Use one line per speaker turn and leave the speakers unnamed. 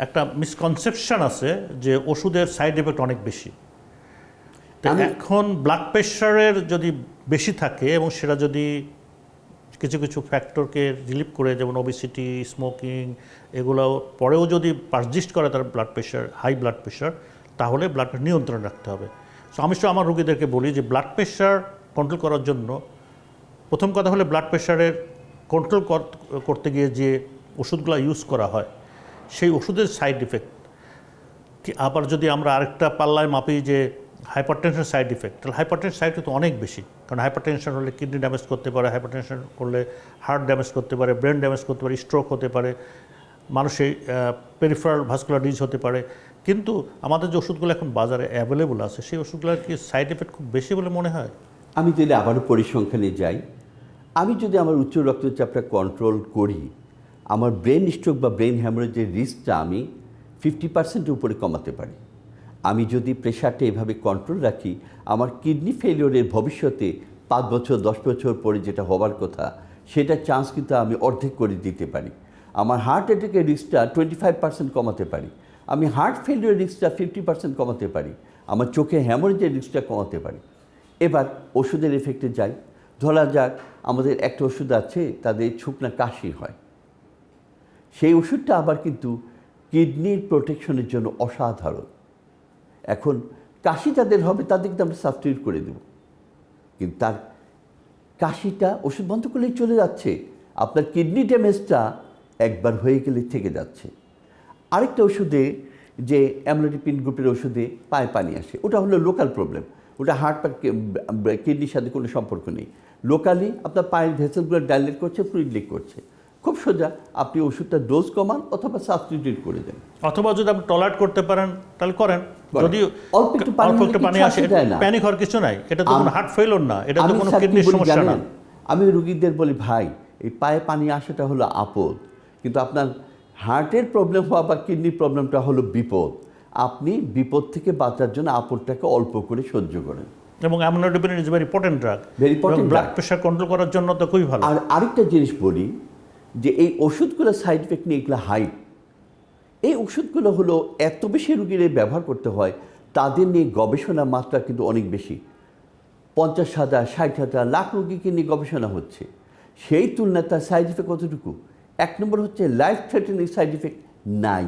একটা মিসকনসেপশন আছে যে ওষুধের সাইড এফেক্ট অনেক বেশি। এখন ব্লাড প্রেশারের যদি বেশি থাকে এবং সেটা যদি কিছু কিছু ফ্যাক্টরকে রিলিভ করে, যেমন ওবেসিটি, স্মোকিং, এগুলো পরেও যদি পারজিস্ট করে তার blood pressure, high blood pressure, তাহলে ব্লাড প্রেশার নিয়ন্ত্রণে রাখতে হবে। সো আমি আমার রোগীদেরকে বলি যে ব্লাড প্রেশার কন্ট্রোল করার জন্য প্রথম কথা হলে ব্লাড প্রেশারের কন্ট্রোল করতে গিয়ে যে ওষুধগুলো ইউজ করা হয় সেই ওষুধের সাইড ইফেক্ট কি, আবার যদি আমরা আরেকটা পাল্লায় মাপি যে হাইপারটেনশন সাইড ইফেক্ট, তাহলে হাইপারটেনশন সাইড তো অনেক বেশি। কারণ হাইপারটেনশন হলে কিডনি ড্যামেজ করতে পারে, হাইপারটেনশন করলে হার্ট ড্যামেজ করতে পারে, ব্রেন ড্যামেজ করতে পারে, স্ট্রোক হতে পারে, মানুষের পেরিফেরাল ভাস্কুলার ডিজিজ হতে পারে। কিন্তু আমাদের যে ওষুধগুলো এখন বাজারে অ্যাভেলেবল আছে সেই ওষুধগুলোর কি সাইড এফেক্ট খুব বেশি বলে মনে হয়?
আমি যদি আবারও পরিসংখ্যানে যাই, আমি যদি আমার উচ্চ রক্তচাপটা কন্ট্রোল করি, আমার ব্রেন স্ট্রোক বা ব্রেন হ্যামারেজের রিস্কটা আমি 50% উপরে কমাতে পারি। আমি যদি প্রেশারটা এভাবে কন্ট্রোল রাখি, আমার কিডনি ফেলিওরের ভবিষ্যতে 5 বছর 10 বছর পরে যেটা হবার কথা সেটার চান্স কিন্তু আমি অর্ধেক করে দিতে পারি। আমার হার্ট অ্যাটাকের রিস্কটা 25% কমাতে পারি। আমি হার্ট ফেলিওরের রিস্কটা 50% কমাতে পারি। আমার চোখে হ্যামারেজের রিস্কটা কমাতে পারি। এবার ওষুধের এফেক্টে যাই। ধরা যাক আমাদের একটা ওষুধ আছে, তাদের শুকনা কাশি হয়, সেই ওষুধটা আবার কিন্তু কিডনির প্রোটেকশনের জন্য অসাধারণ। এখন কাশি যাদের হবে তাদের কিন্তু আমরা সাবস্টিটিউট করে দেব, কিন্তু তার কাশিটা ওষুধ বন্ধ করলেই চলে যাচ্ছে, আপনার কিডনি ড্যামেজটা একবার হয়ে গেলে থেকে যাচ্ছে। আরেকটা ওষুধে যে অ্যামলোডিপিন গ্রুপের ওষুধে পায়ে পানি আসে, ওটা হলো লোকাল প্রবলেম, ওটা হার্ট বা কিডনির সাথে কোনো সম্পর্ক নেই। লোকালি আপনার পায়ের ভেসেলগুলো ডাইলেট করছে, ফ্লুইড লিক করছে, খুব সোজা আপনি ওষুধটা ডোজ কমান অথবা সাবস্টিটিউট করে দেন,
অথবা যদি আপনি টলারেট করতে পারেন তাহলে করেন। যদি
অল্প একটু
পানি আসে, প্যানিক হওয়ার কিছু নাই, এটা তো কোনো হার্ট ফেইলিওর না, এটা তো কোনো কিডনির সমস্যা না।
আমি রোগীদের বলি, ভাই এই পায়ে পানি আসাটা হলো আপদ, কিন্তু আপনার হার্টের প্রবলেম হওয়া বা কিডনির প্রবলেমটা হলো বিপদ। আপনি বিপদ থেকে বাঁচার জন্য আপদটাকে অল্প করে সহ্য করেন।
এবং amlodipine is very important drug,
very important,
blood pressure control করার জন্য তো খুবই ভালো।
আর আরেকটা জিনিস বলি যে এই ওষুধগুলো সাইড এফেক্ট নিয়ে এগুলো হাইপ। এই ওষুধগুলো হলো এত বেশি রুগীর ব্যবহার করতে হয়, তাদের নিয়ে গবেষণার মাত্রা কিন্তু অনেক বেশি। 50,000, 60,000, লাখ রুগীকে নিয়ে গবেষণা হচ্ছে, সেই তুলনায় তার সাইড এফেক্ট কতটুকু? এক নম্বর হচ্ছে লাইফ থ্রেটেনিং সাইড এফেক্ট নাই।